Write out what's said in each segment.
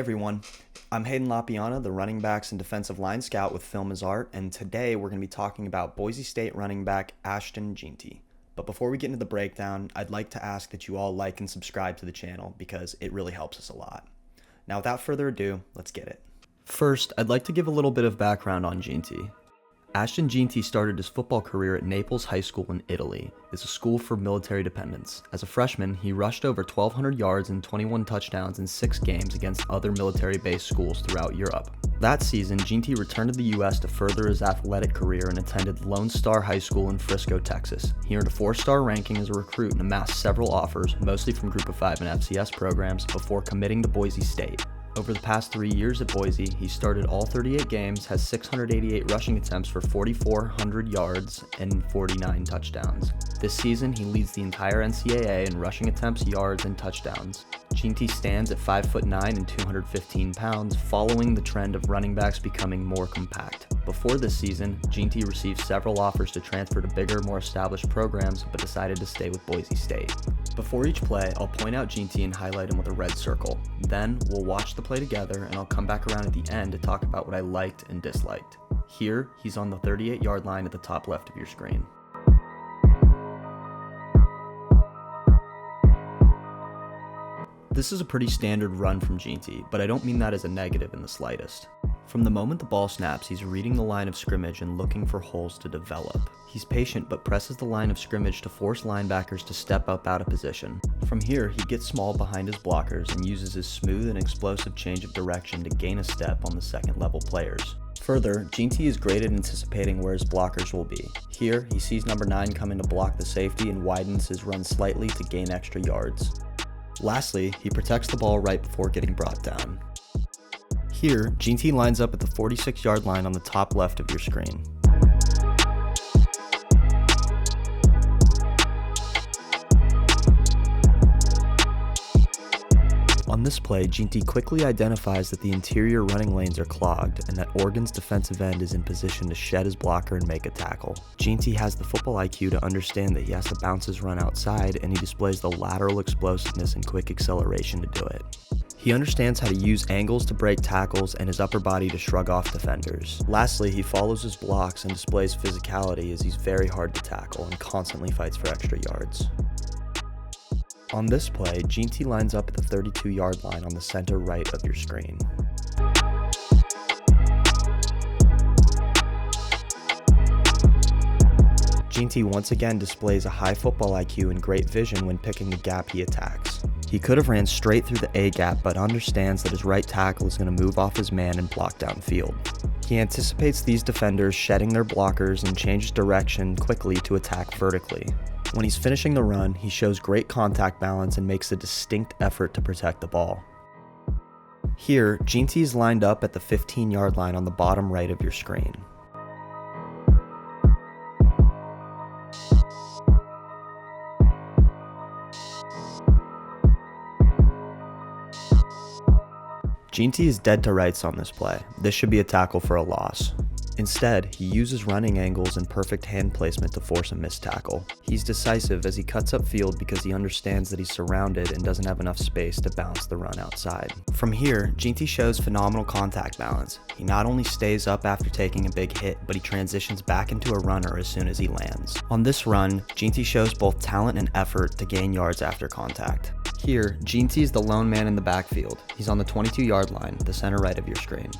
everyone, I'm Hayden Lapiana, the running backs and defensive line scout with Film is Art, and today we're going to be talking about Boise State running back Ashton Jeanty. But before we get into the breakdown, I'd like to ask that you all like and subscribe to the channel because it really helps us a lot. Now without further ado, let's get it. First, I'd like to give a little bit of background on Jeanty. Ashton Jeanty started his football career at Naples High School in Italy. It's a school for military dependents. As a freshman, he rushed over 1,200 yards and 21 touchdowns in 6 games against other military-based schools throughout Europe. That season, Jeanty returned to the U.S. to further his athletic career and attended Lone Star High School in Frisco, Texas. He earned a 4-star ranking as a recruit and amassed several offers, mostly from Group of 5 and FCS programs, before committing to Boise State. Over the past 3 years at Boise, he started all 38 games, has 688 rushing attempts for 4,400 yards and 49 touchdowns. This season, he leads the entire NCAA in rushing attempts, yards, and touchdowns. Jeanty stands at 5'9" and 215 pounds, following the trend of running backs becoming more compact. Before this season, Jeanty received several offers to transfer to bigger, more established programs, but decided to stay with Boise State. Before each play, I'll point out Jeanty and highlight him with a red circle. Then, we'll watch the play together, and I'll come back around at the end to talk about what I liked and disliked. Here, he's on the 38-yard line at the top left of your screen. This is a pretty standard run from Jeanty, but I don't mean that as a negative in the slightest. From the moment the ball snaps, he's reading the line of scrimmage and looking for holes to develop. He's patient but presses the line of scrimmage to force linebackers to step up out of position. From here, he gets small behind his blockers and uses his smooth and explosive change of direction to gain a step on the second level players. Further, Jeanty is great at anticipating where his blockers will be. Here, he sees number 9 coming to block the safety and widens his run slightly to gain extra yards. Lastly, he protects the ball right before getting brought down. Here, Jeanty lines up at the 46-yard line on the top left of your screen. On this play, Jeanty quickly identifies that the interior running lanes are clogged and that Oregon's defensive end is in position to shed his blocker and make a tackle. Jeanty has the football IQ to understand that he has to bounce his run outside, and he displays the lateral explosiveness and quick acceleration to do it. He understands how to use angles to break tackles and his upper body to shrug off defenders. Lastly, he follows his blocks and displays physicality as he's very hard to tackle and constantly fights for extra yards. On this play, Jeanty lines up at the 32-yard line on the center right of your screen. Jeanty once again displays a high football IQ and great vision when picking the gap he attacks. He could have ran straight through the A gap, but understands that his right tackle is going to move off his man and block downfield. He anticipates these defenders shedding their blockers and changes direction quickly to attack vertically. When he's finishing the run, he shows great contact balance and makes a distinct effort to protect the ball. Here, Jeanty is lined up at the 15-yard line on the bottom right of your screen. Jeanty is dead to rights on this play. This should be a tackle for a loss. Instead, he uses running angles and perfect hand placement to force a missed tackle. He's decisive as he cuts upfield because he understands that he's surrounded and doesn't have enough space to bounce the run outside. From here, Jeanty shows phenomenal contact balance. He not only stays up after taking a big hit, but he transitions back into a runner as soon as he lands. On this run, Jeanty shows both talent and effort to gain yards after contact. Here, Jeanty is the lone man in the backfield. He's on the 22-yard line, the center right of your screen.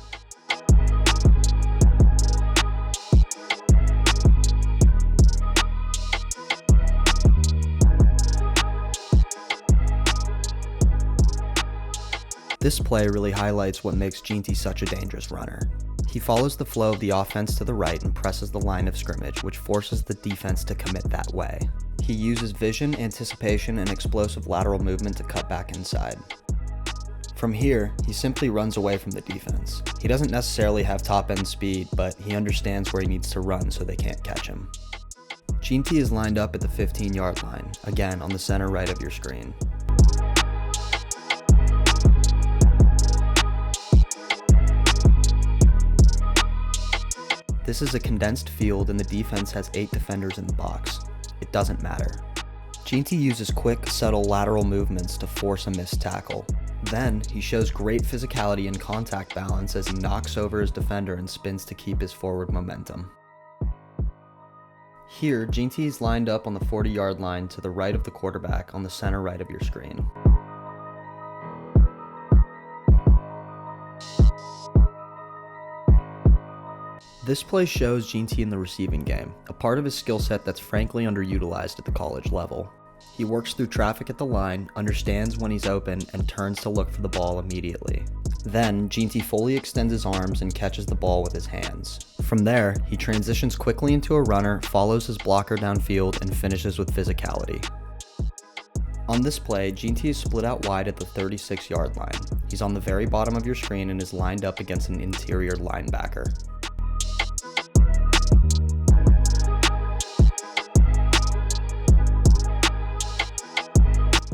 This play really highlights what makes Jeanty such a dangerous runner. He follows the flow of the offense to the right and presses the line of scrimmage, which forces the defense to commit that way. He uses vision, anticipation, and explosive lateral movement to cut back inside. From here, he simply runs away from the defense. He doesn't necessarily have top-end speed, but he understands where he needs to run so they can't catch him. Jeanty is lined up at the 15-yard line, again on the center right of your screen. This is a condensed field and the defense has 8 defenders in the box. It doesn't matter. Jeanty uses quick, subtle lateral movements to force a missed tackle. Then, he shows great physicality and contact balance as he knocks over his defender and spins to keep his forward momentum. Here, Jeanty is lined up on the 40-yard line to the right of the quarterback on the center right of your screen. This play shows Jeanty in the receiving game, a part of his skill set that's frankly underutilized at the college level. He works through traffic at the line, understands when he's open, and turns to look for the ball immediately. Then, Jeanty fully extends his arms and catches the ball with his hands. From there, he transitions quickly into a runner, follows his blocker downfield, and finishes with physicality. On this play, Jeanty is split out wide at the 36-yard line. He's on the very bottom of your screen and is lined up against an interior linebacker.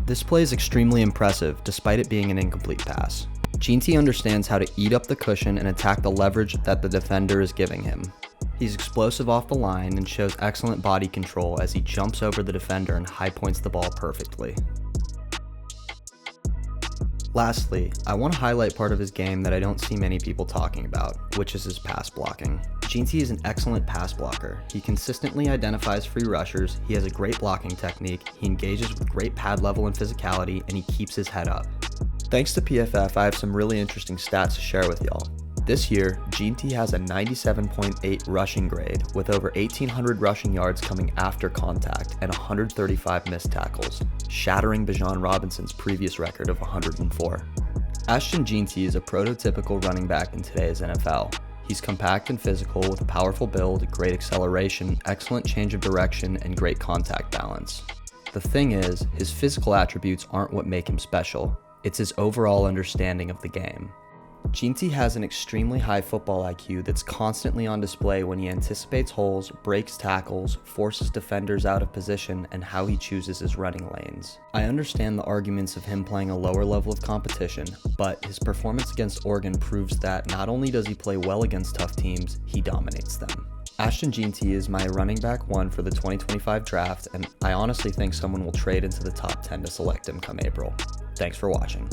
This play is extremely impressive, despite it being an incomplete pass. Jeanty understands how to eat up the cushion and attack the leverage that the defender is giving him. He's explosive off the line and shows excellent body control as he jumps over the defender and high points the ball perfectly. Lastly, I want to highlight part of his game that I don't see many people talking about, which is his pass blocking. Jeanty is an excellent pass blocker. He consistently identifies free rushers, he has a great blocking technique, he engages with great pad level and physicality, and he keeps his head up. Thanks to PFF, I have some really interesting stats to share with y'all. This year, Jeanty has a 97.8 rushing grade, with over 1,800 rushing yards coming after contact and 135 missed tackles, shattering Bijan Robinson's previous record of 104. Ashton Jeanty is a prototypical running back in today's NFL. He's compact and physical with a powerful build, great acceleration, excellent change of direction, and great contact balance. The thing is, his physical attributes aren't what make him special. It's his overall understanding of the game. Jeanty has an extremely high football IQ that's constantly on display when he anticipates holes, breaks tackles, forces defenders out of position, and how he chooses his running lanes. I understand the arguments of him playing a lower level of competition, but his performance against Oregon proves that not only does he play well against tough teams, he dominates them. Ashton Jeanty is my running back 1 for the 2025 draft, and I honestly think someone will trade into the top 10 to select him come April. Thanks for watching.